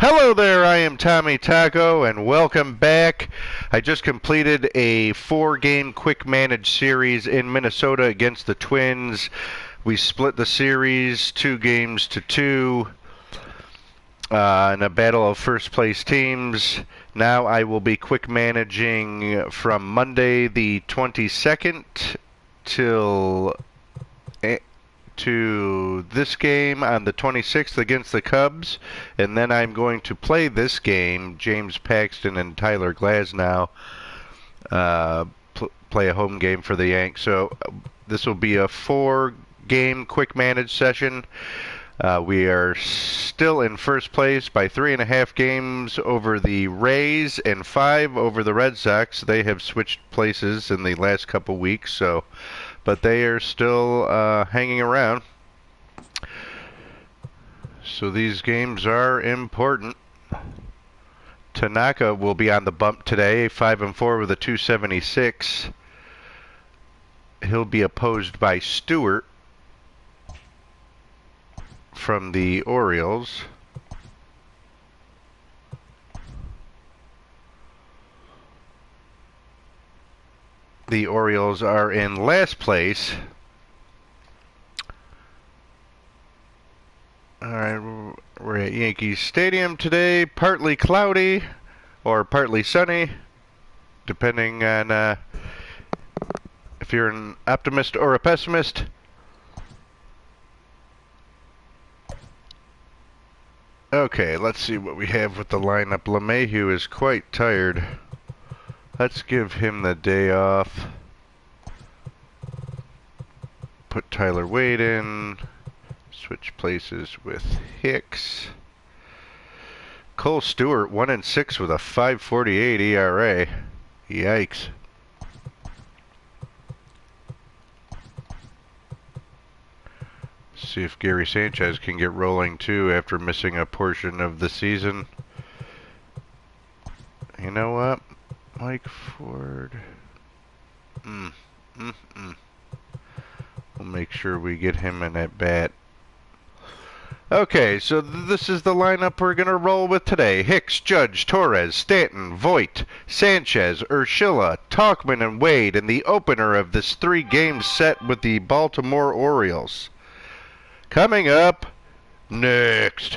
Hello there, I am Tommy Taco, and welcome back. I just completed a 4-game quick manage series in Minnesota against the Twins. We split the series 2 games to 2 in a battle of first place teams. Now I will be quick managing from Monday the 22nd till to this game on the 26th against the Cubs, and then I'm going to play this game, James Paxton and Tyler Glasnow, play a home game for the Yanks. So this will be a 4-game quick manage session. We are still in first place by 3.5 games over the Rays and 5 over the Red Sox. They have switched places in the last couple weeks, but they are still hanging around. So these games are important. Tanaka will be on the bump today, 5-4 with a 276. He'll be opposed by Stewart from the Orioles. The Orioles are in last place. Alright, we're at Yankees Stadium today. Partly cloudy or partly sunny, depending on if you're an optimist or a pessimist. Okay, let's see what we have with the lineup. LeMahieu is quite tired. Let's give him the day off. Put Tyler Wade in. Switch places with Hicks. Cole Stewart, 1-6 with a 5.48 ERA. Yikes. See if Gary Sanchez can get rolling too after missing a portion of the season. You know what? Mike Ford. We'll make sure we get him in at bat. Okay, so this is the lineup we're going to roll with today. Hicks, Judge, Torres, Stanton, Voit, Sanchez, Urshela, Tauchman, and Wade in the opener of this 3-game set with the Baltimore Orioles. Coming up next.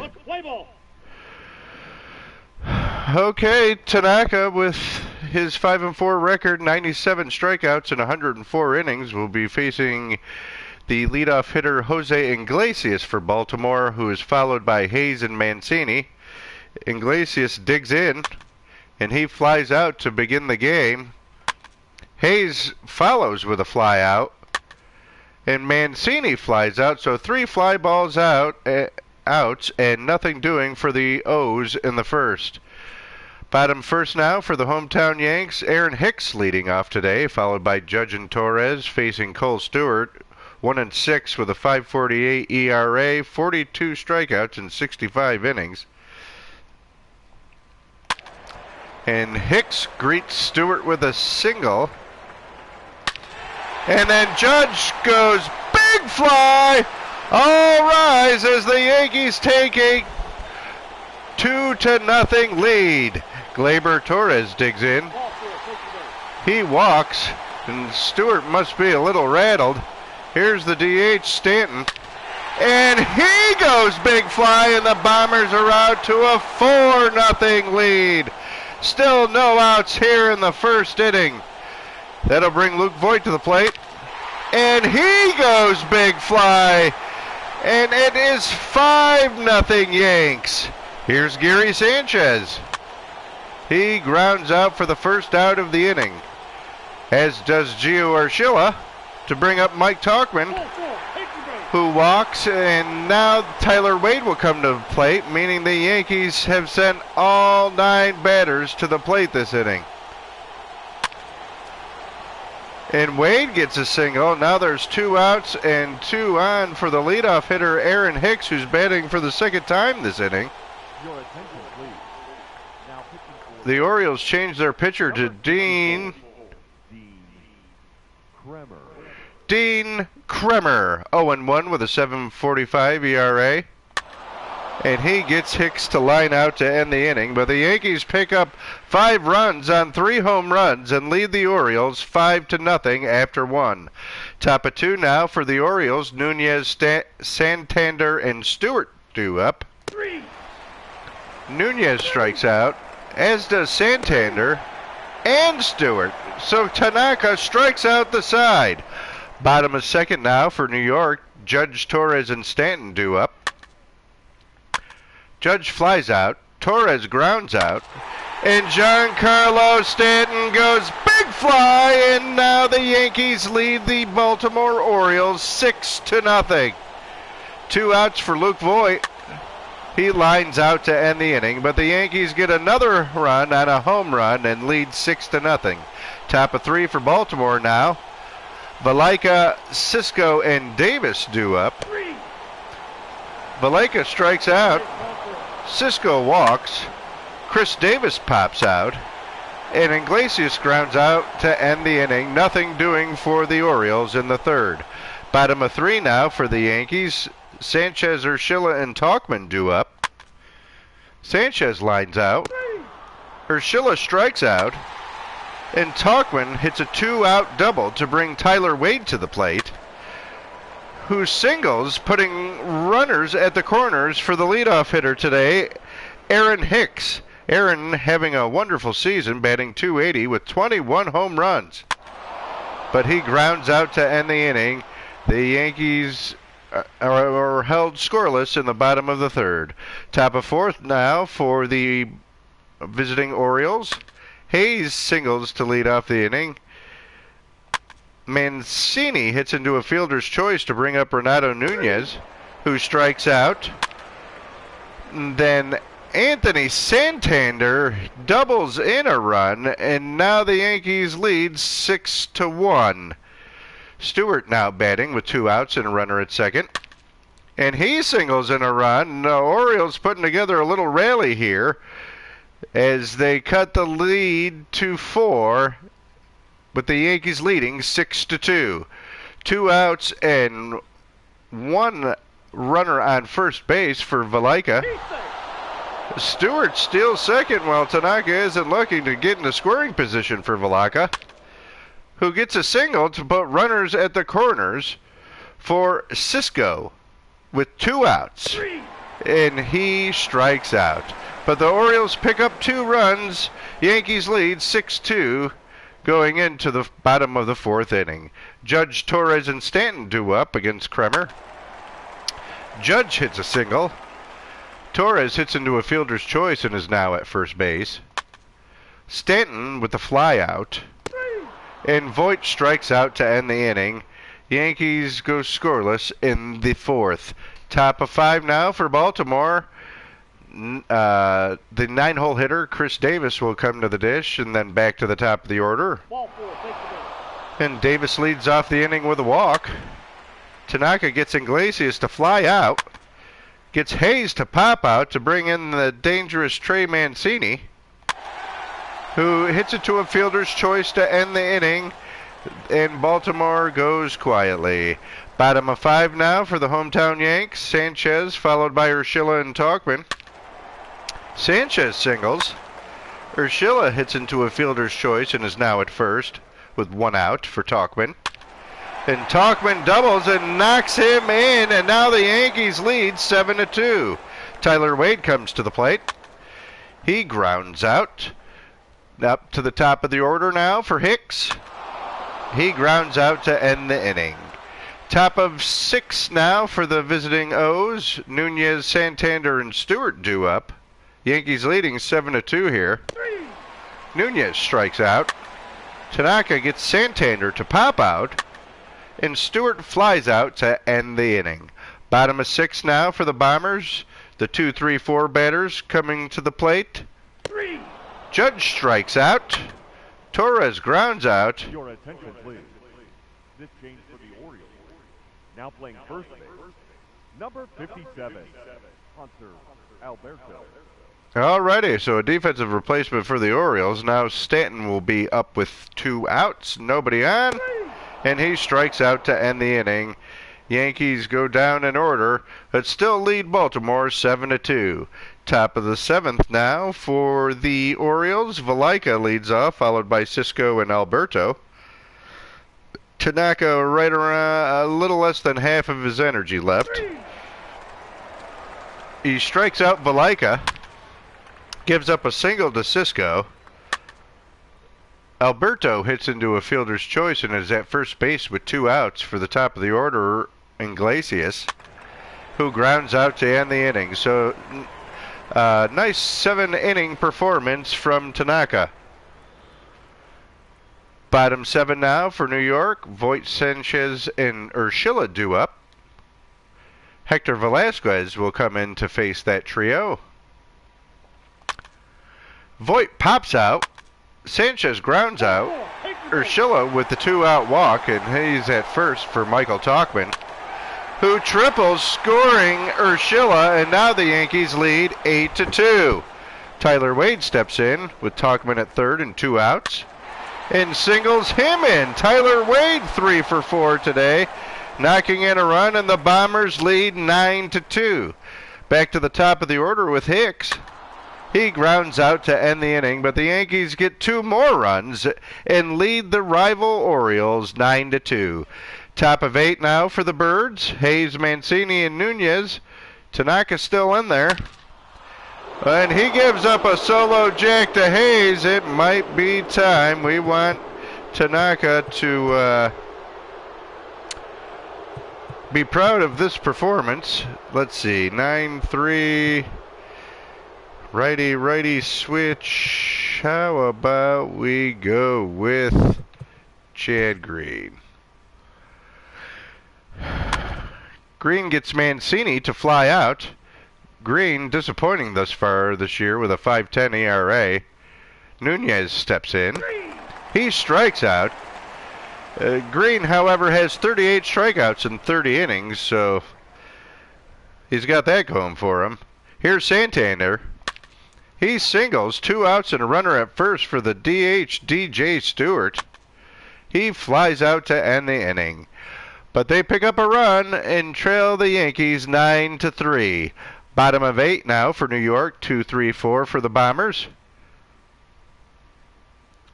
Okay, Tanaka with his 5-4 record, 97 strikeouts in 104 innings, will be facing the leadoff hitter Jose Iglesias for Baltimore, who is followed by Hayes and Mancini. Iglesias digs in, and he flies out to begin the game. Hayes follows with a fly out, and Mancini flies out, so 3 fly balls outs and nothing doing for the O's in the first. Bottom first now for the hometown Yanks. Aaron Hicks leading off today, followed by Judge and Torres facing Cole Stewart. 1-6 with a 5.48 ERA, 42 strikeouts in 65 innings. And Hicks greets Stewart with a single. And then Judge goes big fly. All rise as the Yankees take a 2-0 lead. Gleyber Torres digs in. He walks, and Stewart must be a little rattled. Here's the DH, Stanton. And he goes big fly, and the Bombers are out to a 4-0 lead. Still no outs here in the first inning. That'll bring Luke Voit to the plate. And he goes big fly. And it is 5-0 Yanks. Here's Gary Sanchez. He grounds out for the first out of the inning, as does Gio Urshela, to bring up Mike Tauchman, who walks, and now Tyler Wade will come to the plate, meaning the Yankees have sent all 9 batters to the plate this inning. And Wade gets a single. Now there's 2 outs and 2 on for the leadoff hitter Aaron Hicks, who's batting for the second time this inning. The Orioles changed their pitcher to Dean Kremer, 0-1 with a 7.45 ERA. And he gets Hicks to line out to end the inning, but the Yankees pick up 5 runs on 3 home runs and lead the Orioles 5-0 after 1. Top of 2 now for the Orioles. Nunez, Santander, and Stewart due up. Nunez strikes out, as does Santander and Stewart. So Tanaka strikes out the side. Bottom of 2nd now for New York. Judge, Torres, and Stanton due up. Judge flies out, Torres grounds out, and Giancarlo Stanton goes big fly, and now the Yankees lead the Baltimore Orioles 6-0. 2 outs for Luke Voit. He lines out to end the inning, but the Yankees get another run on a home run and lead 6-0. Top of 3 for Baltimore now. Valaika, Cisco, and Davis due up. Valaika strikes out. Cisco walks, Chris Davis pops out, and Iglesias grounds out to end the inning. Nothing doing for the Orioles in the 3rd. Bottom of 3 now for the Yankees. Sanchez, Urshela, and Tauchman due up. Sanchez lines out. Urshela strikes out, and Tauchman hits a 2-out double to bring Tyler Wade to the plate, who singles, putting runners at the corners for the leadoff hitter today, Aaron Hicks. Aaron having a wonderful season, batting .280 with 21 home runs. But he grounds out to end the inning. The Yankees are held scoreless in the bottom of the 3rd. Top of 4th now for the visiting Orioles. Hayes singles to lead off the inning. Mancini hits into a fielder's choice to bring up Renato Nunez, who strikes out. And then Anthony Santander doubles in a run, and now the Yankees lead 6-1. Stewart now batting with 2 outs and a runner at 2nd. And he singles in a run. The Orioles putting together a little rally here as they cut the lead to 4. With the Yankees leading 6-2. 2 outs and 1 runner on first base for Valaika. Stewart steals 2nd while Tanaka isn't looking to get into scoring position for Valaika, who gets a single to put runners at the corners for Cisco with 2 outs. And he strikes out. But the Orioles pick up 2 runs. Yankees lead 6-2. Going into the bottom of the 4th inning. Judge, Torres, and Stanton due up against Kremer. Judge hits a single. Torres hits into a fielder's choice and is now at first base. Stanton with the fly out. And Voit strikes out to end the inning. Yankees go scoreless in the 4th. Top of 5 now for Baltimore. The 9-hole hitter, Chris Davis, will come to the dish and then back to the top of the order. And Davis leads off the inning with a walk. Tanaka gets Iglesias to fly out. Gets Hayes to pop out to bring in the dangerous Trey Mancini, who hits it to a fielder's choice to end the inning. And Baltimore goes quietly. Bottom of 5 now for the hometown Yanks. Sanchez followed by Urshela and Tauchman. Sanchez singles. Urshela hits into a fielder's choice and is now at first with 1 out for Tauchman. And Tauchman doubles and knocks him in, and now the Yankees lead 7-2. Tyler Wade comes to the plate. He grounds out. Up to the top of the order now for Hicks. He grounds out to end the inning. Top of 6 now for the visiting O's. Nunez, Santander, and Stewart due up. Yankees leading 7-2 here. Nunez strikes out. Tanaka gets Santander to pop out. And Stewart flies out to end the inning. Bottom of 6 now for the Bombers. The 2-3-4 batters coming to the plate. Judge strikes out. Torres grounds out. Your attention, please. This change for the Orioles. Now playing first base, number 57, Hunter Alberto. Alrighty, so a defensive replacement for the Orioles. Now Stanton will be up with 2 outs, nobody on, and he strikes out to end the inning. Yankees go down in order, but still lead Baltimore 7-2. Top of the 7th now for the Orioles. Valaika leads off, followed by Cisco and Alberto. Tanaka right around a little less than half of his energy left. He strikes out Valaika, gives up a single to Cisco. Alberto hits into a fielder's choice and is at first base with 2 outs for the top of the order, Iglesias, who grounds out to end the inning. So, nice 7-inning performance from Tanaka. Bottom 7 now for New York. Voit, Sanchez, and Urshela due up. Hector Velasquez will come in to face that trio. Voit pops out. Sanchez grounds out. Urshela with the 2-out walk, and he's at first for Michael Tauchman, who triples, scoring Urshela, and now the Yankees lead 8-2. Tyler Wade steps in with Tauchman at third and 2 outs, and singles him in. Tyler Wade 3 for 4 today, knocking in a run, and the Bombers lead 9-2. Back to the top of the order with Hicks. He grounds out to end the inning, but the Yankees get 2 more runs and lead the rival Orioles 9-2. Top of 8 now for the Birds. Hayes, Mancini, and Nunez. Tanaka still in there. And he gives up a solo jack to Hayes. It might be time. We want Tanaka to be proud of this performance. Let's see, 9-3. Righty switch. How about we go with Chad Green? Green gets Mancini to fly out. Green disappointing thus far this year with a 5.10 ERA. Nunez steps in. He strikes out. Green, however, has 38 strikeouts in 30 innings, so he's got that going for him. Here's Santander. He singles, 2 outs and a runner at first for the DH, DJ Stewart. He flies out to end the inning. But they pick up a run and trail the Yankees 9-3. Bottom of 8 now for New York, 2-3-4 for the Bombers.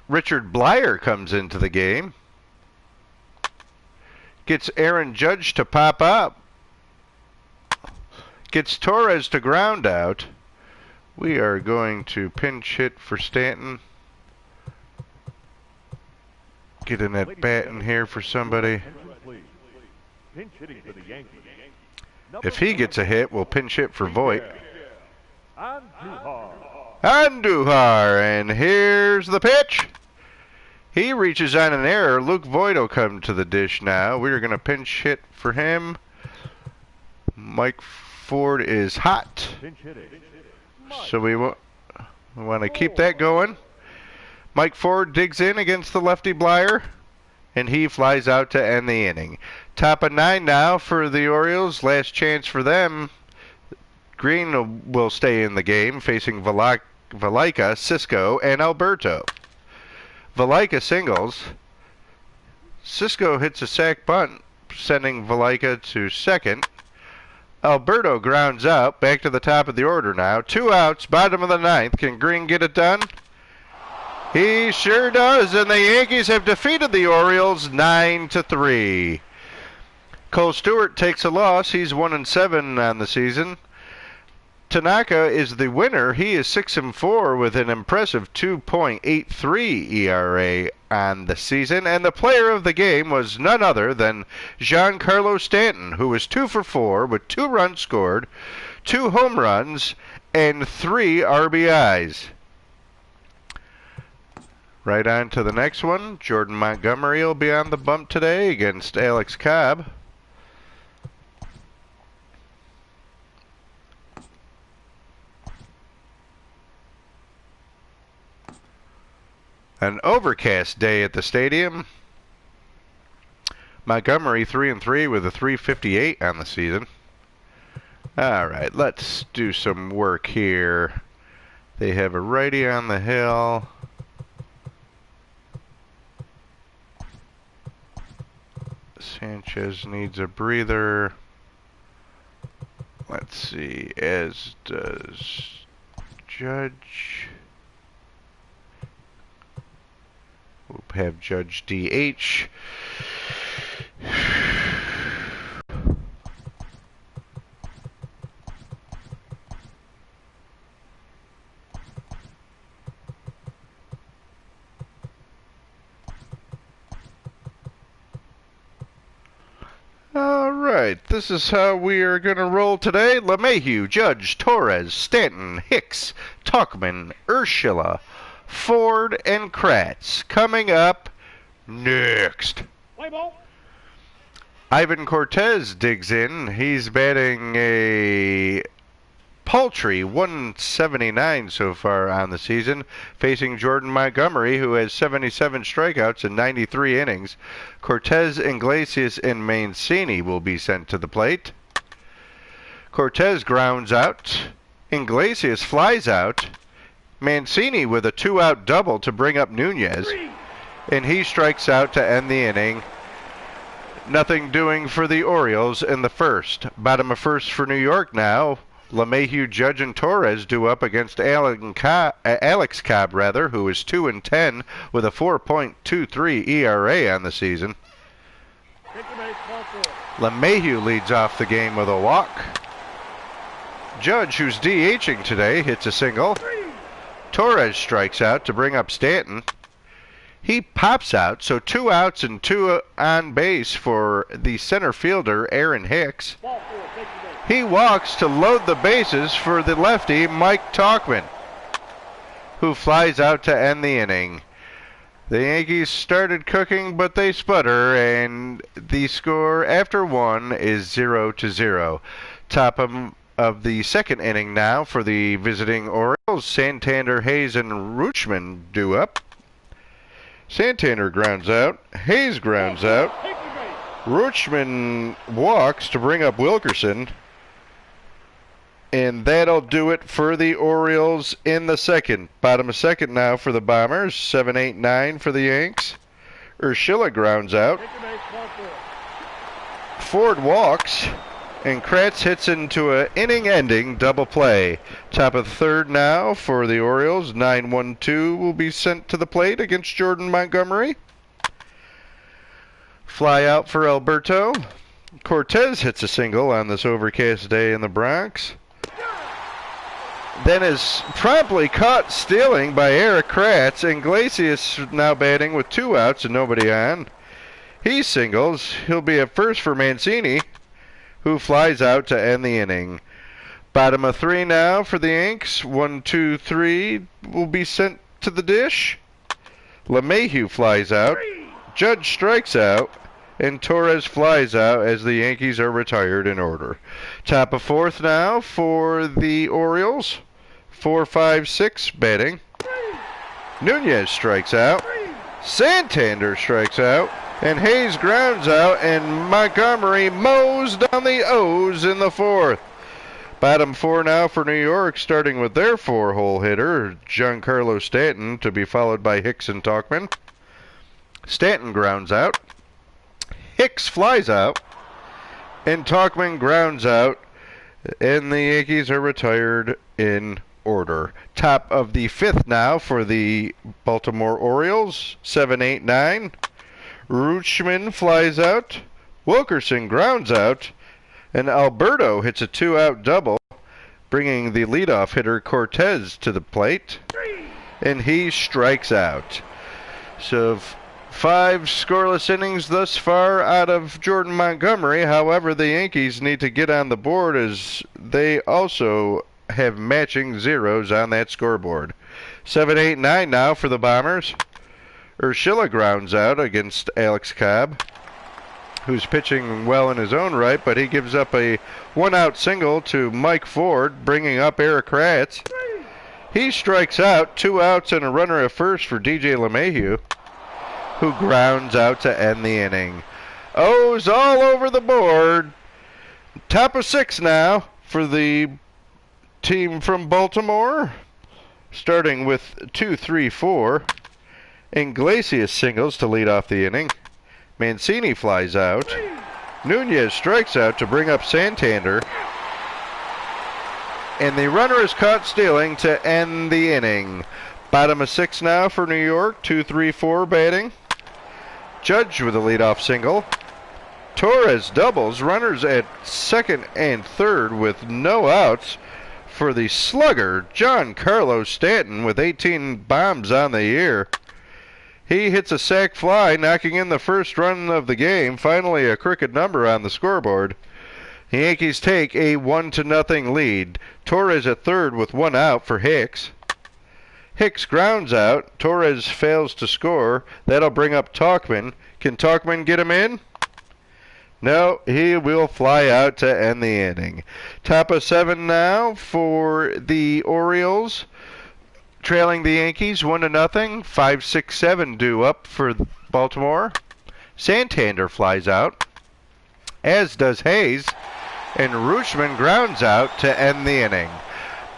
Richard Blyer comes into the game. Gets Aaron Judge to pop up. Gets Torres to ground out. We are going to pinch hit for Stanton. Get an at bat in here for somebody. If he gets a hit, we'll pinch hit for Voit. Andujar, and here's the pitch. He reaches on an error. Luke Voit will come to the dish now. We're going to pinch hit for him. Mike Ford is hot. So we want to keep that going. Mike Ford digs in against the lefty Blyer, and he flies out to end the inning. Top of 9 now for the Orioles. Last chance for them. Green will stay in the game, facing Valaika, Cisco, and Alberto. Valaika singles. Cisco hits a sac bunt, sending Valaika to second. Alberto grounds out. Back to the top of the order now. 2 outs, bottom of the 9th. Can Green get it done? He sure does, and the Yankees have defeated the Orioles 9-3. Cole Stewart takes a loss. He's 1-7 on the season. Tanaka is the winner. He is 6-4 with an impressive 2.83 ERA on the season. And the player of the game was none other than Giancarlo Stanton, who was 2 for 4 with 2 runs scored, 2 home runs, and 3 RBIs. Right on to the next one. Jordan Montgomery will be on the bump today against Alex Cobb. An overcast day at the stadium. Montgomery 3-3 with a 3.58 on the season. All right, let's do some work here. They have a righty on the hill. Sanchez needs a breather. Let's see, as does Judge. We'll have Judge DH. All right, this is how we are going to roll today. LeMahieu, Judge, Torres, Stanton, Hicks, Tauchman, Urshela, Ford, and Kratz. Coming up next. Play ball. Ivan Cortez digs in. He's batting a paltry 179 so far on the season, facing Jordan Montgomery, who has 77 strikeouts in 93 innings. Cortez, Iglesias, and Mancini will be sent to the plate. Cortez grounds out. Iglesias flies out. Mancini with a 2-out double to bring up Nunez. And he strikes out to end the inning. Nothing doing for the Orioles in the first. Bottom of first for New York now. LeMahieu, Judge, and Torres due up against Alex Cobb, who is 2-10 with a 4.23 ERA on the season. LeMahieu leads off the game with a walk. Judge, who's DHing today, hits a single. Torres strikes out to bring up Stanton. He pops out, so 2 outs and 2 on base for the center fielder, Aaron Hicks. He walks to load the bases for the lefty, Mike Tauchman, who flies out to end the inning. The Yankees started cooking, but they sputter, and the score after 1 is 0-0. Top of the second inning now for the visiting Orioles. Santander, Hayes, and Rutschman due up. Santander grounds out. Hayes grounds out. Rutschman walks to bring up Wilkerson. And that'll do it for the Orioles in the second. Bottom of second now for the Bombers. 7-8-9 for the Yanks. Urshela grounds out. Ford walks. And Kratz hits into an inning-ending double play. Top of the third now for the Orioles. 9-1-2 will be sent to the plate against Jordan Montgomery. Fly out for Alberto. Cortez hits a single on this overcast day in the Bronx. Then is promptly caught stealing by Eric Kratz. Iglesias now batting with 2 outs and nobody on. He singles. He'll be at first for Mancini, who flies out to end the inning. Bottom of 3 now for the Yanks. 1-2-3 will be sent to the dish. LeMahieu flies out. Judge strikes out. And Torres flies out as the Yankees are retired in order. Top of fourth now for the Orioles. 4-5-6 batting. Nunez strikes out. Santander strikes out. And Hayes grounds out. And Montgomery mows down the O's in the fourth. Bottom 4 now for New York, starting with their 4-hole hitter, Giancarlo Stanton, to be followed by Hicks and Tauchman. Stanton grounds out. Hicks flies out, and Tauchman grounds out, and the Yankees are retired in order. Top of the 5th now for the Baltimore Orioles, 7-8-9. Rutschman flies out, Wilkerson grounds out, and Alberto hits a 2-out double, bringing the leadoff hitter Cortez to the plate, and he strikes out. So 5 scoreless innings thus far out of Jordan Montgomery. However, the Yankees need to get on the board as they also have matching zeros on that scoreboard. 7-8-9 now for the Bombers. Urshela grounds out against Alex Cobb, who's pitching well in his own right, but he gives up a 1-out single to Mike Ford, bringing up Eric Kratz. He strikes out, 2 outs and a runner at first for DJ LeMahieu, who grounds out to end the inning. O's all over the board. Top of 6 now for the team from Baltimore. Starting with 2-3-4. Iglesias singles to lead off the inning. Mancini flies out. Nunez strikes out to bring up Santander. And the runner is caught stealing to end the inning. Bottom of 6 now for New York. 2-3-4 batting. Judge with a leadoff single. Torres doubles. Runners at second and third with no outs for the slugger, Giancarlo Stanton, with 18 bombs on the year. He hits a sac fly, knocking in the first run of the game. Finally, a crooked number on the scoreboard. The Yankees take a 1-0 lead. Torres at third with 1 out for Hicks. Hicks grounds out. Torres fails to score. That'll bring up Tauchman. Can Tauchman get him in? No, he will fly out to end the inning. Top of 7 now for the Orioles. Trailing the Yankees 1-0. 5-6-7 due up for Baltimore. Santander flies out, as does Hayes. And Rutschman grounds out to end the inning.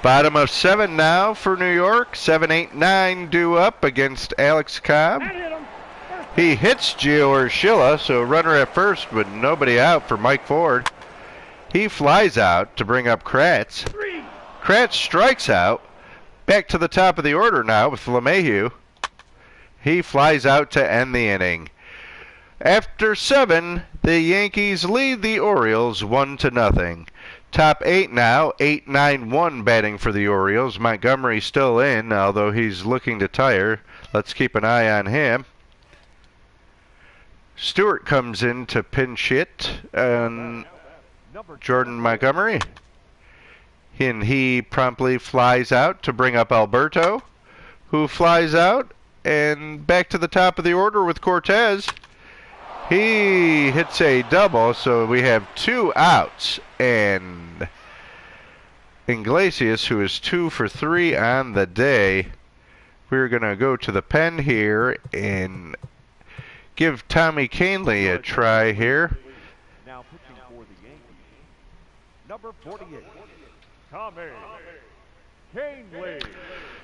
Bottom of 7 now for New York. 7-8-9 due up against Alex Cobb. He hits Gio Urshela, so runner at first with nobody out for Mike Ford. He flies out to bring up Kratz. Kratz strikes out. Back to the top of the order now with LeMahieu. He flies out to end the inning. After 7, the Yankees lead the Orioles 1-0. Top 8 now, 8-9-1 batting for the Orioles. Montgomery still in, although he's looking to tire. Let's keep an eye on him. Stewart comes in to pinch hit on Jordan Montgomery. And he promptly flies out to bring up Alberto, who flies out. And back to the top of the order with Cortez. He hits a double, so we have 2 outs. And Iglesias, who is 2 for 3 on the day. We're going to go to the pen here and give Tommy Canley a try here. Now pitching for the Yankees, number 48, Tommy Canley.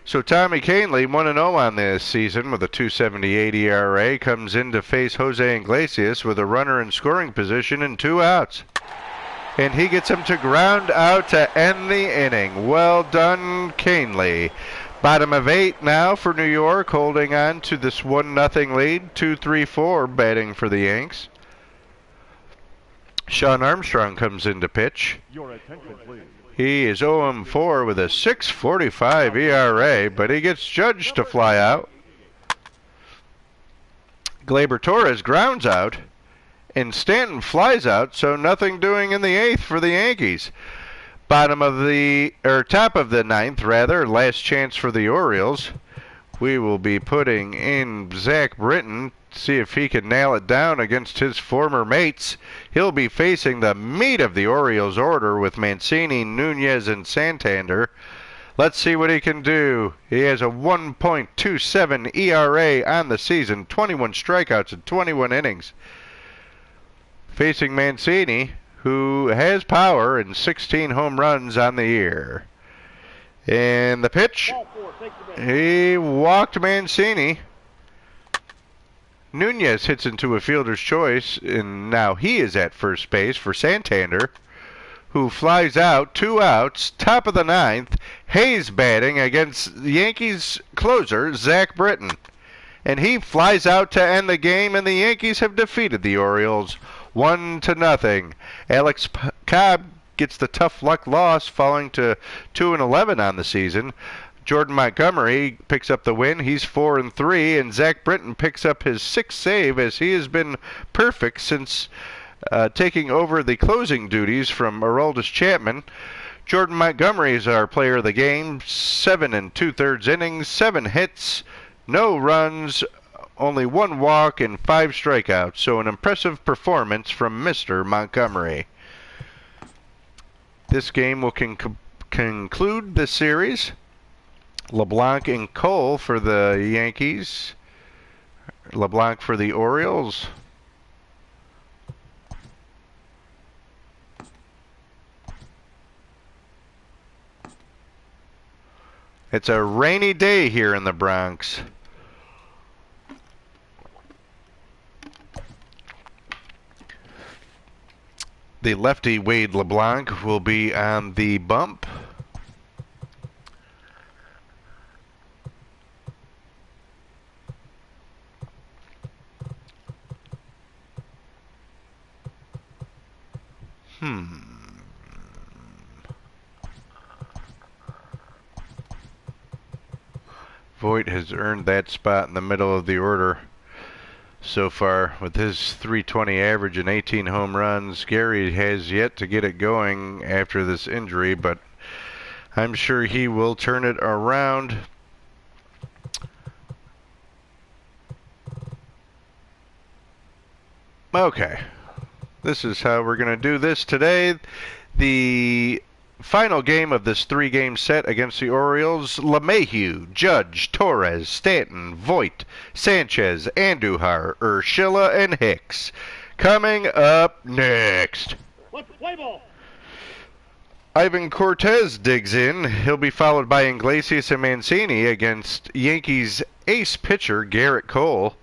So Tommy Canley, 1-0 on this season with a 2.78 ERA, comes in to face Jose Iglesias with a runner in scoring position and 2 outs. And he gets him to ground out to end the inning. Well done, Canley. Bottom of 8 now for New York, holding on to this 1-0 lead. 2-3-4 batting for the Yanks. Sean Armstrong comes in to pitch. Your attention, please. He is 0-4 with a 6.45 ERA, but he gets Judge to fly out. Gleyber Torres grounds out, and Stanton flies out, so nothing doing in the 8th for the Yankees. Top of the 9th, rather, last chance for the Orioles. We will be putting in Zach Britton, see if he can nail it down against his former mates. He'll be facing the meat of the Orioles order with Mancini, Nunez, and Santander. Let's see what he can do. He has a 1.27 ERA on the season, 21 strikeouts in 21 innings. Facing Mancini, who has power and 16 home runs on the year. And the pitch, he walked Mancini. Nunez hits into a fielder's choice, and now he is at first base for Santander, who flies out, 2 outs, top of the 9th. Hayes batting against the Yankees closer, Zach Britton. And he flies out to end the game, and the Yankees have defeated the Orioles 1-0. Alex Cobb gets the tough luck loss, falling to 2-11 on the season. Jordan Montgomery picks up the win. He's 4-3, and Zach Britton picks up his 6th save, as he has been perfect since taking over the closing duties from Aroldis Chapman. Jordan Montgomery is our player of the game. 7 2/3 innings, 7 hits, no runs, only 1 walk, and 5 strikeouts. So an impressive performance from Mr. Montgomery. This game will conclude the series. LeBlanc and Cole for the Yankees. LeBlanc for the Orioles. It's a rainy day here in the Bronx. The lefty Wade LeBlanc will be on the bump. Voigt has earned that spot in the middle of the order so far with his 320 average and 18 home runs. Gary has yet to get it going after this injury, but I'm sure he will turn it around. Okay, this is how we're going to do this today. The final game of this three-game set against the Orioles: LeMahieu, Judge, Torres, Stanton, Voigt, Sanchez, Andujar, Urshela, and Hicks. Coming up next. Let's play ball. Ivan Cortez digs in. He'll be followed by Iglesias and Mancini against Yankees ace pitcher Garrett Cole.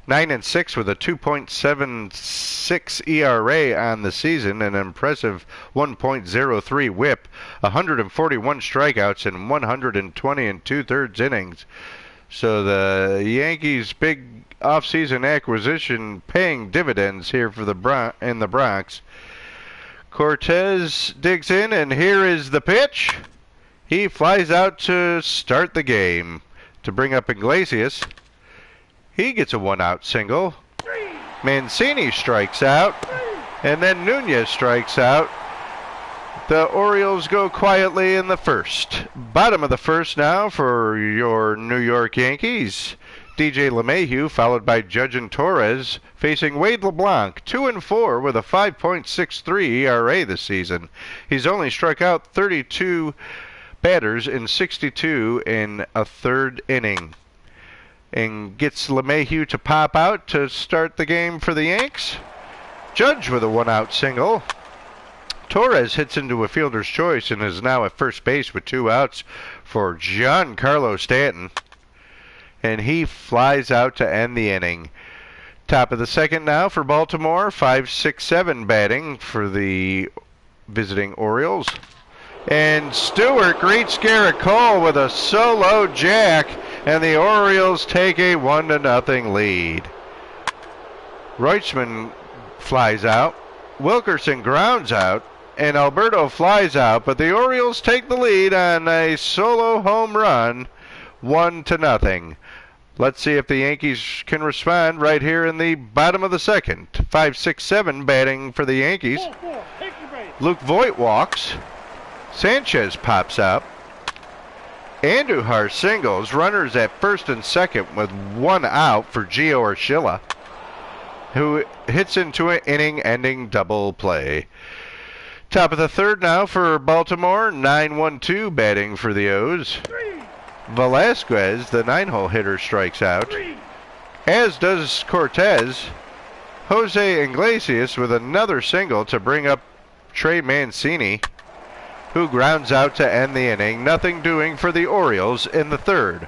9-6 with a 2.76 ERA on the season, an impressive 1.03 WHIP, 141 strikeouts in 120 and 2/3 innings. So the Yankees' big offseason acquisition paying dividends here for the Bronx. Cortez digs in, and here is the pitch. He flies out to start the game to bring up Iglesias. He gets a one-out single. Mancini strikes out, and then Nunez strikes out. The Orioles go quietly in the first. Bottom of the first now for your New York Yankees. DJ LeMahieu followed by Judge and Torres facing Wade LeBlanc, 2-4 with a 5.63 ERA this season. He's only struck out 32 batters in 62 in a third inning, and gets LeMahieu to pop out to start the game for the Yanks. Judge with a one-out single. Torres hits into a fielder's choice and is now at first base with 2 outs for Giancarlo Stanton. And he flies out to end the inning. Top of the second now for Baltimore. 5-6-7 batting for the visiting Orioles. And Stewart greets Garrett Cole with a solo jack, and the Orioles take a 1-0 lead. Reutemann flies out, Wilkerson grounds out, and Alberto flies out, but the Orioles take the lead on a solo home run, 1-0. Let's see if the Yankees can respond right here in the bottom of the second. 5-6-7 batting for the Yankees. Luke Voigt walks. Sanchez pops up. Andujar singles, runners at first and second with 1 out for Gio Urshela, who hits into an inning-ending double play. Top of the third now for Baltimore. 9-1-2 batting for the O's. Velasquez, the 9-hole hitter, strikes out, as does Cortez. Jose Iglesias with another single to bring up Trey Mancini, who grounds out to end the inning. Nothing doing for the Orioles in the third.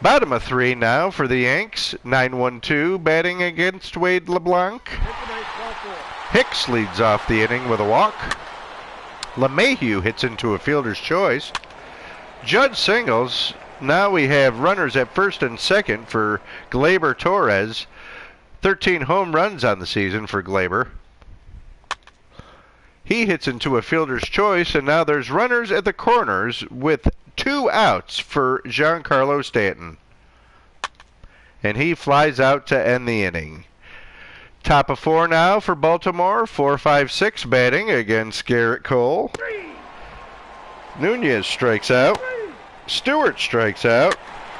Bottom of 3 now for the Yanks. 9-1-2 batting against Wade LeBlanc. Hicks leads off the inning with a walk. LeMahieu hits into a fielder's choice. Judge singles. Now we have runners at first and second for Gleyber Torres. 13 home runs on the season for Gleyber. He hits into a fielder's choice, and now there's runners at the corners with 2 outs for Giancarlo Stanton. And he flies out to end the inning. Top of 4 now for Baltimore. 4-5-6 batting against Garrett Cole. Nunez strikes out. Stewart strikes out.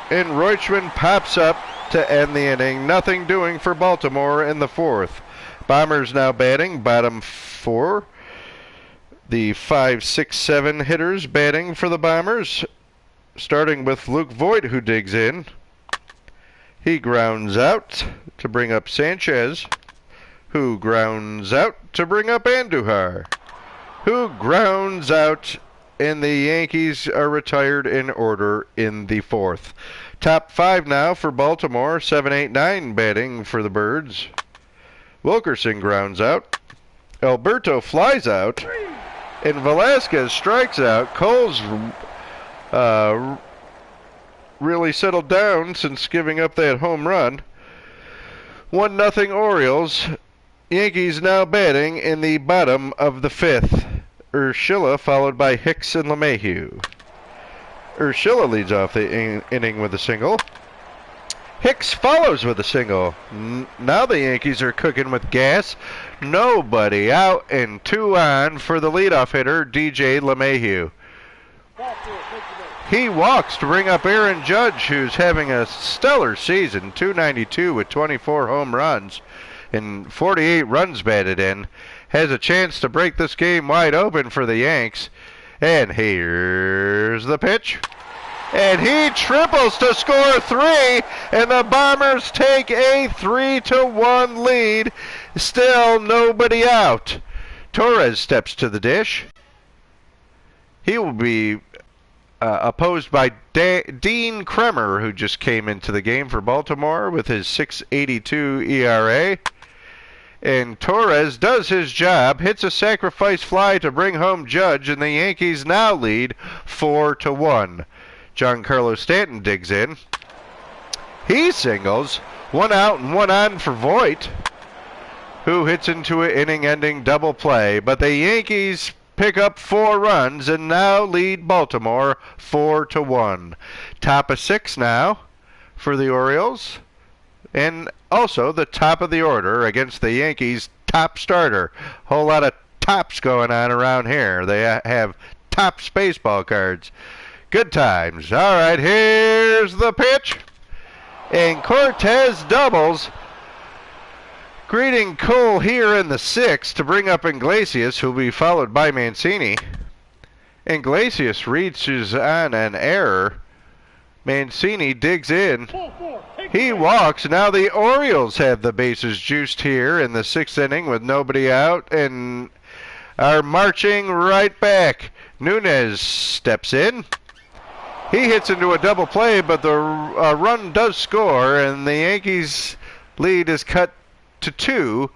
And Reutemann pops up to end the inning. Nothing doing for Baltimore in the fourth. Bombers now batting, bottom 4. The 5-6-7 hitters batting for the Bombers, starting with Luke Voigt, who digs in. He grounds out to bring up Sanchez, who grounds out to bring up Andujar, who grounds out, and the Yankees are retired in order in the fourth. Top 5 now for Baltimore. 7-8-9 batting for the Birds. Wilkerson grounds out. Alberto flies out, and Velasquez strikes out. Cole's really settled down since giving up that home run. 1-0 Orioles. Yankees now batting in the bottom of the 5th. Urshela followed by Hicks and LeMahieu. Urshela leads off the inning with a single. Hicks follows with a single. Now the Yankees are cooking with gas. Nobody out and 2 on for the leadoff hitter, DJ LeMahieu. He walks to bring up Aaron Judge, who's having a stellar season, .292 with 24 home runs and 48 runs batted in. Has a chance to break this game wide open for the Yanks. And here's the pitch. And he triples to score 3, and the Bombers take a 3-1 lead. Still nobody out. Torres steps to the dish. He will be opposed by Dean Kremer, who just came into the game for Baltimore with his .682 ERA. And Torres does his job, hits a sacrifice fly to bring home Judge, and the Yankees now lead 4-1. Giancarlo Stanton digs in. He singles. 1 out and 1 on for Voit, who hits into an inning-ending double play. But the Yankees pick up 4 runs and now lead Baltimore 4-1. Top of 6 now for the Orioles. And also the top of the order against the Yankees' top starter. Whole lot of tops going on around here. They have tops baseball cards. Good times. All right, here's the pitch. And Cortez doubles. Greeting Cole here in the 6th to bring up Iglesias, who will be followed by Mancini. Iglesias reaches on an error. Mancini digs in. He walks. Now the Orioles have the bases juiced here in the 6th inning with nobody out and are marching right back. Nunez steps in. He hits into a double play, but the run does score, and the Yankees' lead is cut to 2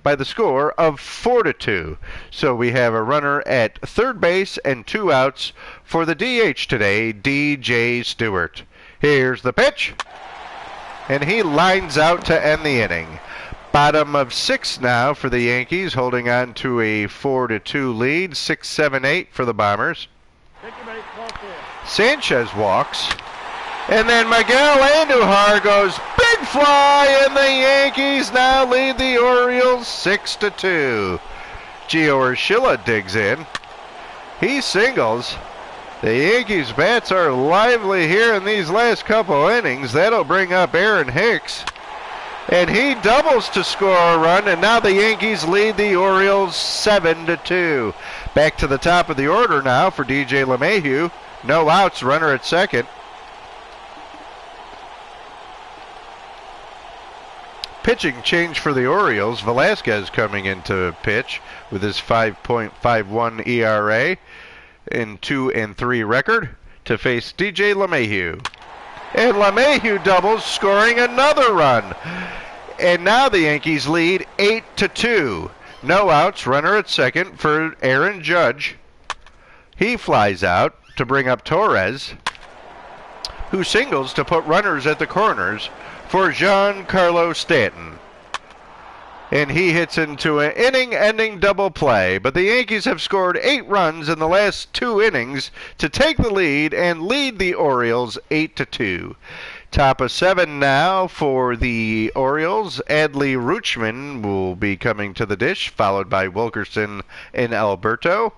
by the score of 4-2. So we have a runner at third base and 2 outs for the DH today, DJ Stewart. Here's the pitch, and he lines out to end the inning. Bottom of 6 now for the Yankees, holding on to a 4-2 lead. 6-7-8 for the Bombers. Sanchez walks, and then Miguel Andujar goes big fly, and the Yankees now lead the Orioles 6-2. Gio Urshela digs in. He singles. The Yankees' bats are lively here in these last couple innings. That'll bring up Aaron Hicks. And he doubles to score a run, and now the Yankees lead the Orioles 7-2. Back to the top of the order now for DJ LeMahieu. No outs, runner at second. Pitching change for the Orioles. Velasquez coming into pitch with his 5.51 ERA and 2-3 record to face DJ LeMahieu. And LeMahieu doubles, scoring another run. And now the Yankees lead 8-2. No outs, runner at second for Aaron Judge. He flies out to bring up Torres, who singles to put runners at the corners for Giancarlo Stanton. And he hits into an inning-ending double play. But the Yankees have scored 8 runs in the last 2 innings to take the lead and lead the Orioles 8-2. Top of 7 now for the Orioles. Adley Rutschman will be coming to the dish, followed by Wilkerson and Alberto.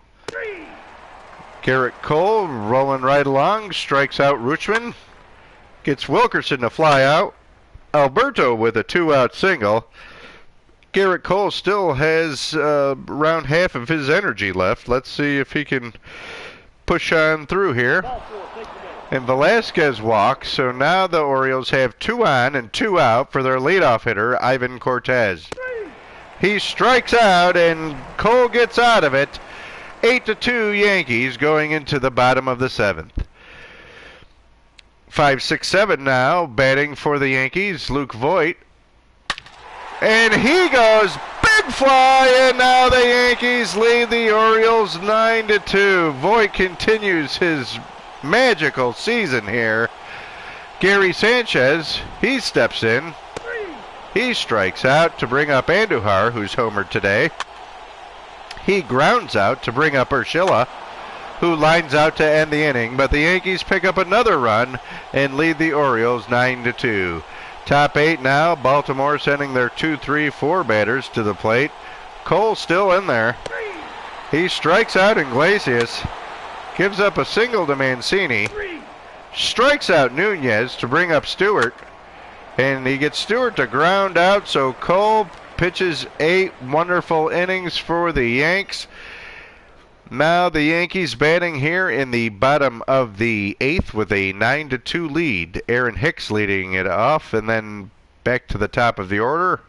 Garrett Cole rolling right along, strikes out Rutschman, gets Wilkerson to fly out. Alberto with a 2-out single. Garrett Cole still has around half of his energy left. Let's see if he can push on through here. And Velasquez walks, so now the Orioles have 2 on and 2 out for their leadoff hitter, Ivan Cortez. He strikes out, and Cole gets out of it. 8-2 Yankees going into the bottom of the 7th. 5-6-7 now, batting for the Yankees, Luke Voit. And he goes big big fly, and now the Yankees lead the Orioles 9-2. Voit continues his magical season here. Gary Sanchez, he steps in. He strikes out to bring up Andujar, who's homered today. He grounds out to bring up Urshela, who lines out to end the inning, but the Yankees pick up another run and lead the Orioles 9-2. Top 8 now, Baltimore sending their 2, 3, 4 batters to the plate. Cole still in there. He strikes out Iglesias, gives up a single to Mancini, strikes out Nunez to bring up Stewart, and he gets Stewart to ground out, so Cole pitches 8 wonderful innings for the Yanks. Now the Yankees batting here in the bottom of the 8th with a 9-2 lead. Aaron Hicks leading it off, and then back to the top of the order.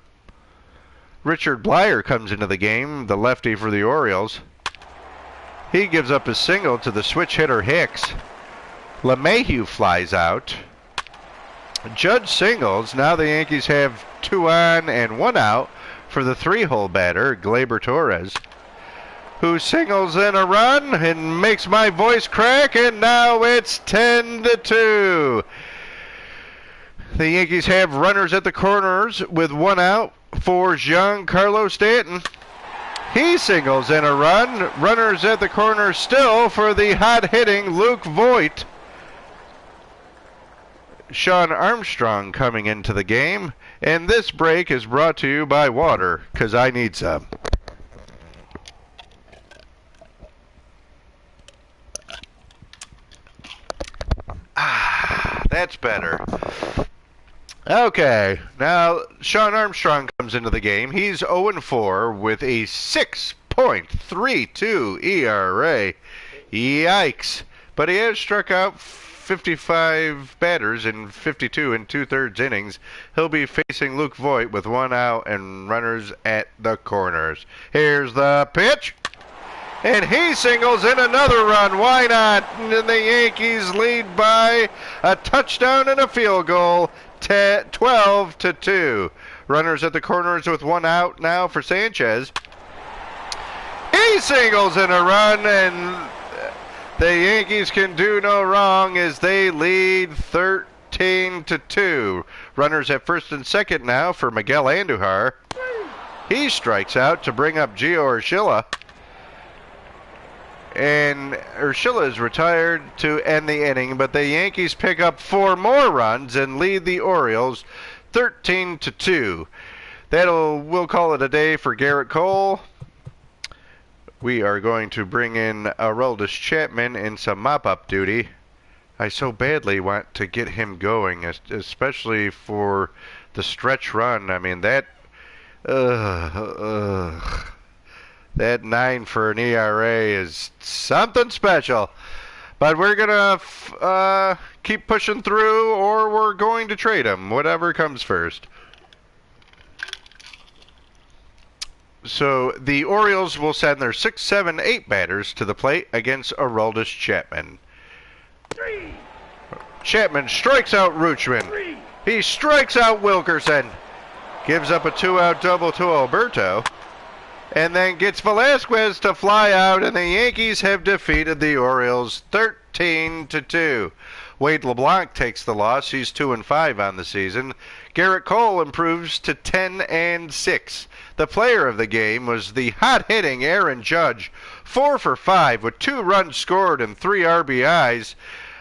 Richard Blyer comes into the game, the lefty for the Orioles. He gives up a single to the switch hitter Hicks. LeMahieu flies out. Judge singles. Now the Yankees have 2 on and 1 out for the 3-hole batter, Gleyber Torres, who singles in a run and makes my voice crack, and now it's 10-2. The Yankees have runners at the corners with 1 out for Giancarlo Stanton. He singles in a run. Runners at the corner still for the hot-hitting Luke Voit. Sean Armstrong coming into the game, and this break is brought to you by water, because I need some. That's better. Okay, now Sean Armstrong comes into the game. He's 0-4 with a 6.32 ERA. Yikes. But he has struck out 55 batters in 52 and 2/3 innings. He'll be facing Luke Voit with 1 out and runners at the corners. Here's the pitch. And he singles in another run. Why not? And the Yankees lead by a touchdown and a field goal, 12-2. Runners at the corners with 1 out now for Sanchez. He singles in a run, and the Yankees can do no wrong as they lead 13-2. Runners at first and second now for Miguel Andujar. He strikes out to bring up Gio Urshela. And Urshela is retired to end the inning, but the Yankees pick up 4 more runs and lead the Orioles 13-2. We'll call it a day for Garrett Cole. We are going to bring in Aroldis Chapman in some mop-up duty. I so badly want to get him going, especially for the stretch run. I mean, that 9 for an ERA is something special. But we're going to keep pushing through, or we're going to trade him, whatever comes first. So the Orioles will send their 6, 7, 8 batters to the plate against Aroldis Chapman. Chapman strikes out Rutschman. He strikes out Wilkerson. Gives up a 2-out double to Alberto. And then gets Velasquez to fly out, and the Yankees have defeated the Orioles 13-2. Wade LeBlanc takes the loss. He's 2-5 on the season. Garrett Cole improves to 10-6. The player of the game was the hot-hitting Aaron Judge, 4 for 5 with 2 runs scored and 3 RBIs.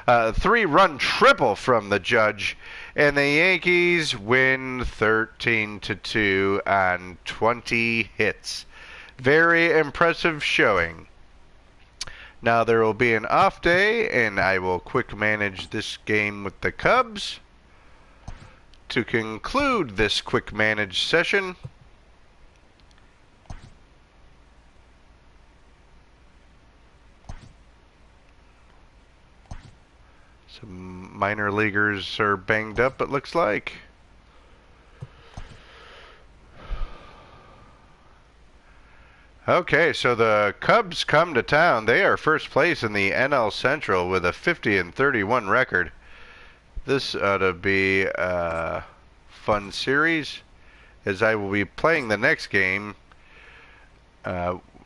3-run triple from the Judge. And the Yankees win 13-2 on 20 hits. Very impressive showing. Now there will be an off day, and I will quick manage this game with the Cubs. To conclude this quick manage session, some minor leaguers are banged up, it looks like. Okay, so the Cubs come to town. They are first place in the NL Central with a 50-31 record. This ought to be a fun series, as I will be playing the next game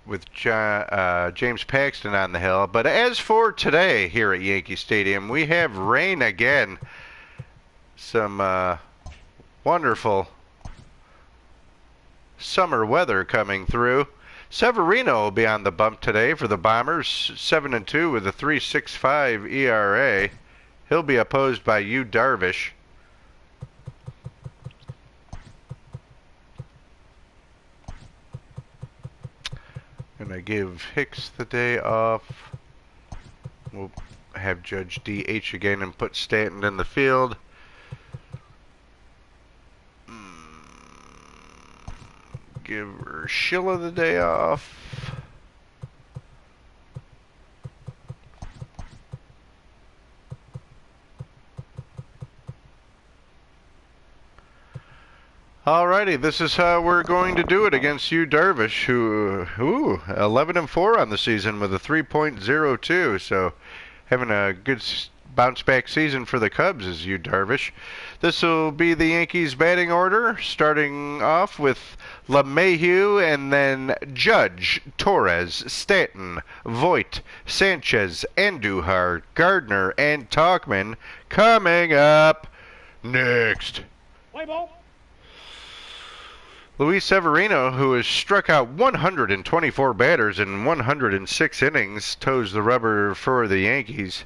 with James Paxton on the hill. But as for today here at Yankee Stadium, we have rain again. Some wonderful summer weather coming through. Severino will be on the bump today for the Bombers, 7-2 with a 3.65 ERA. He'll be opposed by Yu Darvish. Gonna give Hicks the day off. We'll have Judge DH again and put Stanton in the field. Give Urshela the day off. Alrighty, this is how we're going to do it against Yu Darvish, who 11-4 on the season with a 3.02. So having a good bounce back season for the Cubs is Yu Darvish. This will be the Yankees batting order, starting off with LeMahieu and then Judge, Torres, Stanton, Voit, Sanchez, Andujar, Gardner, and Tauchman coming up next. Play ball. Luis Severino, who has struck out 124 batters in 106 innings, toes the rubber for the Yankees.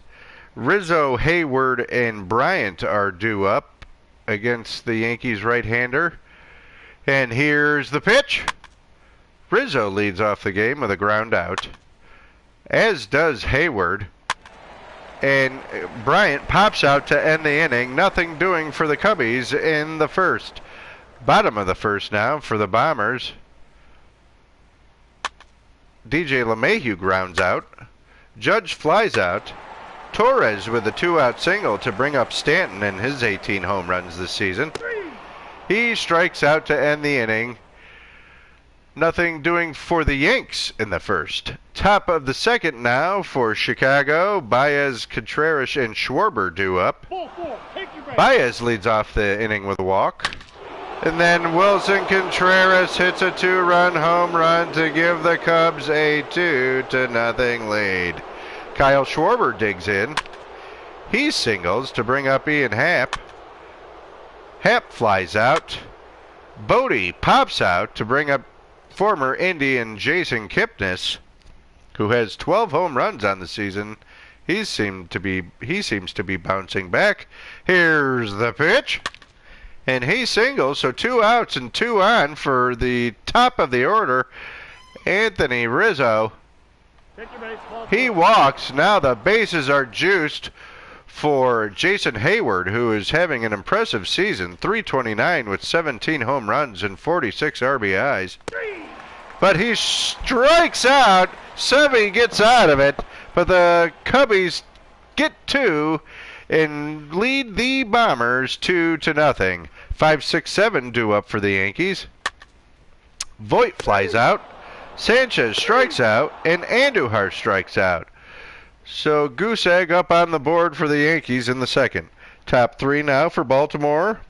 Rizzo, Hayward, and Bryant are due up against the Yankees right-hander. And here's the pitch. Rizzo leads off the game with a ground out, as does Hayward. And Bryant pops out to end the inning. Nothing doing for the Cubbies in the first. Bottom of the first now for the Bombers. DJ LeMahieu grounds out. Judge flies out. Torres with a 2-out single to bring up Stanton in his 18 home runs this season. He strikes out to end the inning. Nothing doing for the Yanks in the first. Top of the second now for Chicago. Baez, Contreras, and Schwarber due up. Baez leads off the inning with a walk. And then Wilson Contreras hits a 2-run home run to give the Cubs a 2-0 lead. Kyle Schwarber digs in. He singles to bring up Ian Happ. Happ flies out. Bodie pops out to bring up former Indian Jason Kipnis, who has 12 home runs on the season. He seems to be bouncing back. Here's the pitch. And he singles, so 2 outs and 2 on for the top of the order, Anthony Rizzo. He walks. Now the bases are juiced for Jason Hayward, who is having an impressive season, 329 with 17 home runs and 46 RBIs. But he strikes out. Sevy gets out of it, but the Cubbies get 2 and lead the Bombers 2-0. 5, 6, 7 due up for the Yankees. Voit flies out. Sanchez strikes out, and Andujar strikes out. So goose egg up on the board for the Yankees in the second. Top 3 now for Baltimore.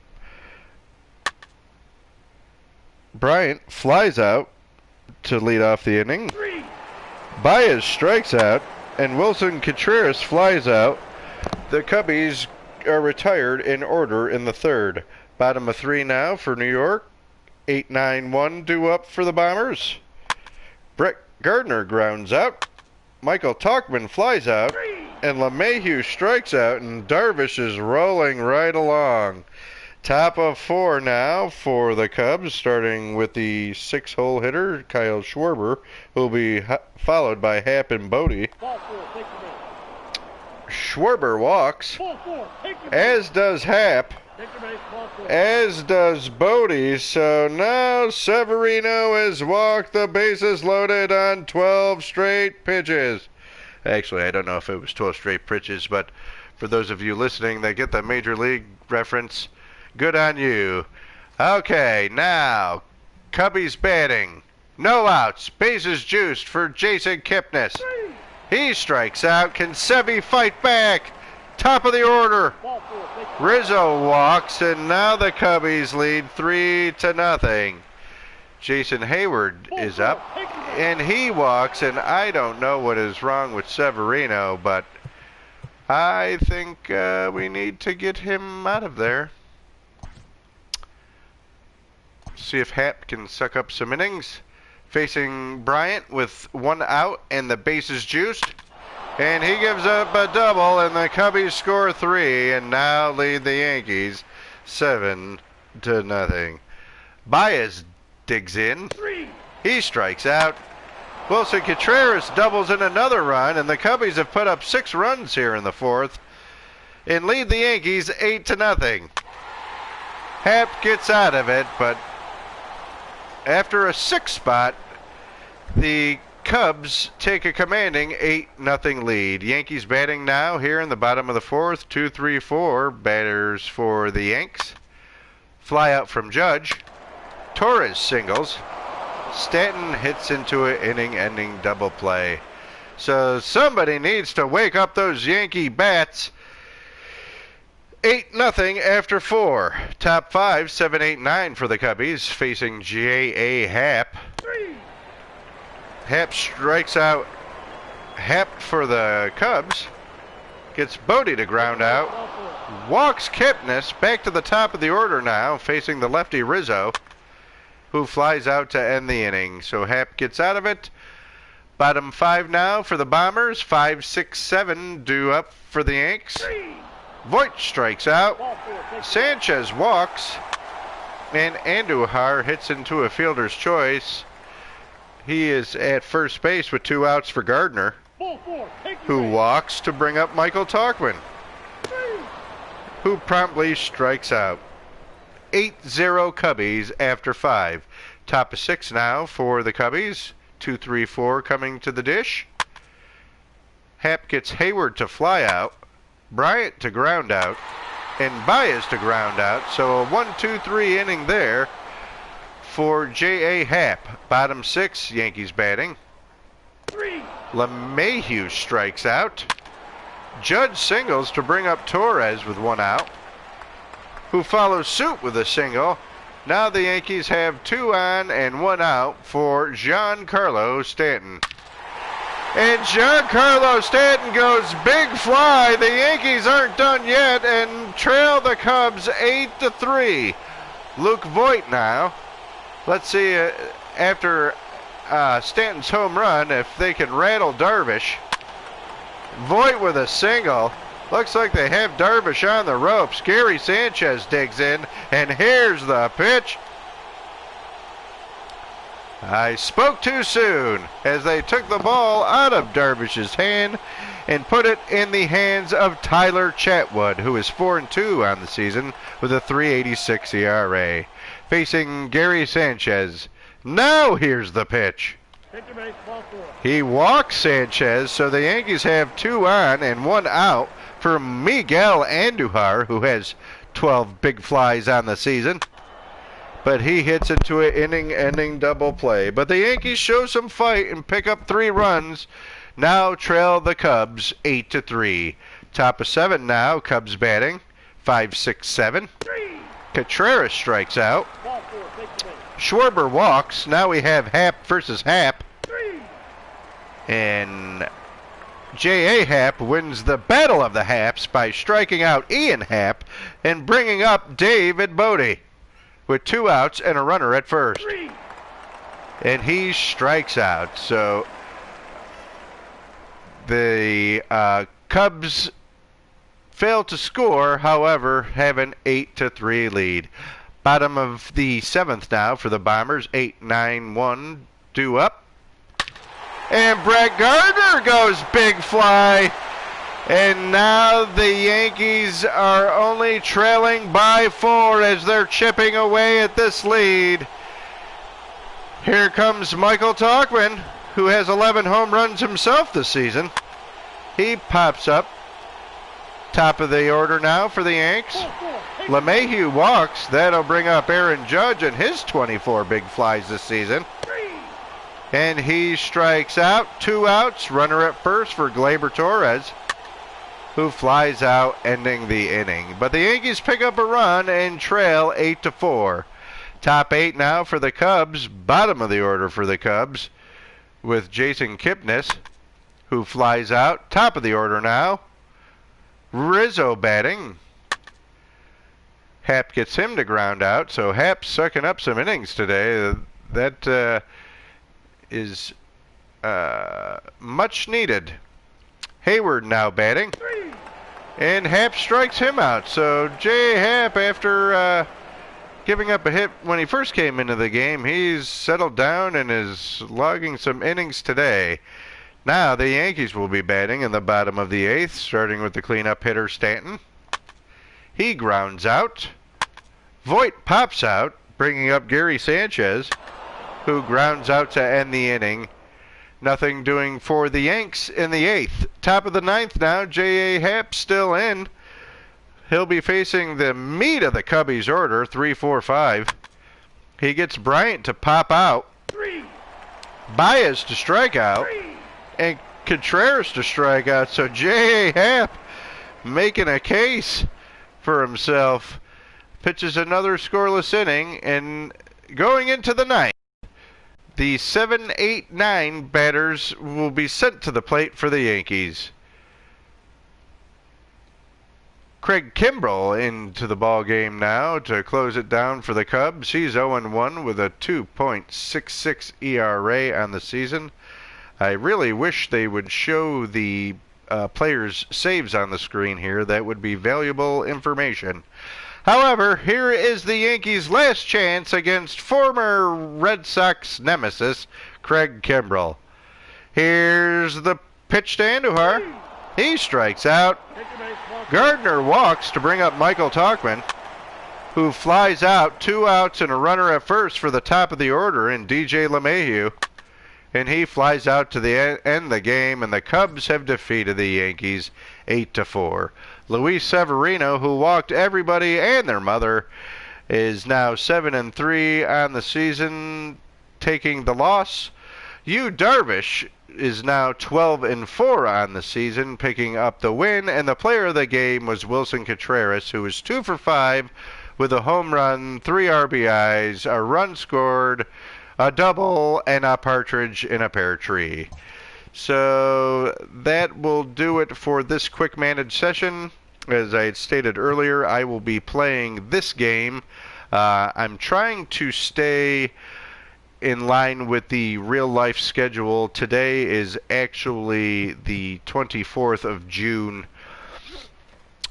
Bryant flies out to lead off the inning. Baez strikes out, and Wilson Contreras flies out. The Cubbies are retired in order in the third. Bottom of 3 now for New York. 8-9-1 due up for the Bombers. Brett Gardner grounds out. Michael Tauchman flies out. And LeMahieu strikes out, and Darvish is rolling right along. Top of 4 now for the Cubs, starting with the 6-hole hitter, Kyle Schwarber, who will be followed by Happ and Bodie. Schwarber walks, as does Happ, as does Bodie. So now Severino has walked, the bases loaded on 12 straight pitches. Actually, I don't know if it was 12 straight pitches, but for those of you listening that get the Major League reference, good on you. Okay, now, Cubbies batting. No outs, bases juiced for Jason Kipnis. He strikes out. Can Sevy fight back? Top of the order. Rizzo walks, and now the Cubbies lead 3-0. Jason Hayward is up, and he walks, and I don't know what is wrong with Severino, but I think we need to get him out of there. See if Happ can suck up some innings. Facing Bryant with 1 out and the bases juiced. And he gives up a double, and the Cubbies score 3 and now lead the Yankees 7-0. Baez digs in. He strikes out. Wilson Contreras doubles in another run, and the Cubbies have put up 6 runs here in the 4th and lead the Yankees 8-0. Happ gets out of it, but after a 6 spot, the Cubs take a commanding 8-0 lead. Yankees batting now here in the bottom of the 4th. 2-3-4 batters for the Yanks. Fly out from Judge. Torres singles. Stanton hits into an inning-ending double play. So somebody needs to wake up those Yankee bats. 8-0 after 4. Top 5, 7, 8, 9 for the Cubbies, facing J.A. Happ. Happ strikes out. Happ for the Cubs. Gets Bodie to ground out. Walks Kipnis back to the top of the order now, facing the lefty Rizzo, who flies out to end the inning. So Happ gets out of it. Bottom 5 now for the Bombers. 5, 6, 7 due up for the Yanks. Voit strikes out. Sanchez walks. And Andujar hits into a fielder's choice. He is at first base with 2 outs for Gardner, who walks to bring up Michael Tauchman, who promptly strikes out. 8-0 Cubbies after 5. Top of 6 now for the Cubbies. 2-3-4 coming to the dish. Happ gets Hayward to fly out, Bryant to ground out, and Baez to ground out. So a 1-2-3 inning there for J.A. Happ. Bottom 6, Yankees batting. LeMahieu strikes out. Judge singles to bring up Torres with 1 out, who follows suit with a single. Now the Yankees have 2 on and 1 out for Giancarlo Stanton. And Giancarlo Stanton goes big fly. The Yankees aren't done yet and trail the Cubs 8-3. Luke Voit now. Let's see after Stanton's home run if they can rattle Darvish. Voit with a single. Looks like they have Darvish on the ropes. Gary Sanchez digs in, and here's the pitch. I spoke too soon as they took the ball out of Darvish's hand and put it in the hands of Tyler Chatwood, who is 4-2 on the season with a 3.86 ERA. Facing Gary Sanchez. Now here's the pitch. He walks Sanchez, so the Yankees have 2 on and 1 out for Miguel Andujar, who has 12 big flies on the season. But he hits into an inning-ending double play. But the Yankees show some fight and pick up 3 runs. Now trail the Cubs 8-3. Top of 7 now, Cubs batting. 5, 6, 7. Contreras strikes out. Schwarber walks. Now we have Happ versus Happ. And J.A. Happ wins the Battle of the Happs by striking out Ian Happ and bringing up David Bodie with 2 outs and a runner at first. And he strikes out. So the Cubs fail to score, however, have an 8-3 lead. Bottom of the 7th now for the Bombers. 8-9-1 due up. And Brett Gardner goes big fly. And now the Yankees are only trailing by 4 as they're chipping away at this lead. Here comes Michael Tauchman, who has 11 home runs himself this season. He pops up. Top of the order now for the Yanks. LeMahieu walks. That'll bring up Aaron Judge and his 24 big flies this season. And he strikes out. 2 outs. Runner at first for Gleyber Torres, who flies out, ending the inning. But the Yankees pick up a run and trail 8-4. Top 8 now for the Cubs. Bottom of the order for the Cubs with Jason Kipnis, who flies out. Top of the order now, Rizzo batting. Happ gets him to ground out, so Happ's sucking up some innings today. That is much needed. Hayward now batting, and Happ strikes him out. So J. Happ, after giving up a hit when he first came into the game, he's settled down and is logging some innings today. Now the Yankees will be batting in the bottom of the 8th, starting with the cleanup hitter Stanton. He grounds out. Voit pops out, bringing up Gary Sanchez, who grounds out to end the inning. Nothing doing for the Yanks in the 8th. Top of the 9th now, J.A. Happ still in. He'll be facing the meat of the Cubbies order, 3-4-5. He gets Bryant to pop out, Baez to strike out, and Contreras to strike out. So J.A. Happ making a case for himself. Pitches another scoreless inning, and going into the 9th, the 7, 8, 9 batters will be sent to the plate for the Yankees. Craig Kimbrell into the ball game now to close it down for the Cubs. He's 0-1 with a 2.66 ERA on the season. I really wish they would show the players' saves on the screen here. That would be valuable information. However, here is the Yankees' last chance against former Red Sox nemesis, Craig Kimbrell. Here's the pitch to Andujar. He strikes out. Gardner walks to bring up Michael Tauchman, who flies out. 2 outs and a runner at first for the top of the order in DJ LeMahieu. And he flies out to end the game, and the Cubs have defeated the Yankees 8-4. Luis Severino, who walked everybody and their mother, is now 7-3 on the season, taking the loss. Yu Darvish is now 12-4 on the season, picking up the win, and the player of the game was Wilson Contreras, who was 2 for 5 with a home run, 3 RBIs, a run scored, a double, and a partridge in a pear tree. So that will do it for this quick managed session. As I had stated earlier, I will be playing this game. I'm trying to stay in line with the real life schedule. Today is actually the 24th of June.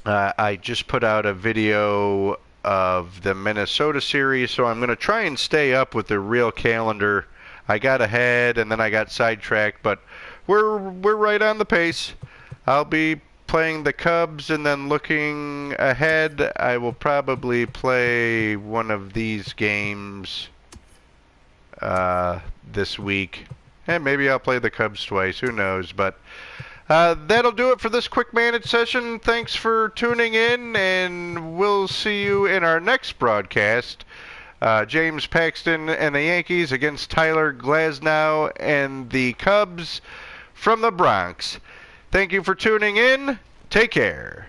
I just put out a video of the Minnesota series, so I'm going to try and stay up with the real calendar. I got ahead and then I got sidetracked, but we're right on the pace. I'll be playing the Cubs, and then looking ahead, I will probably play one of these games this week. And maybe I'll play the Cubs twice, who knows. But that'll do it for this quick managed session. Thanks for tuning in, and we'll see you in our next broadcast. James Paxton and the Yankees against Tyler Glasnow and the Cubs from the Bronx. Thank you for tuning in. Take care.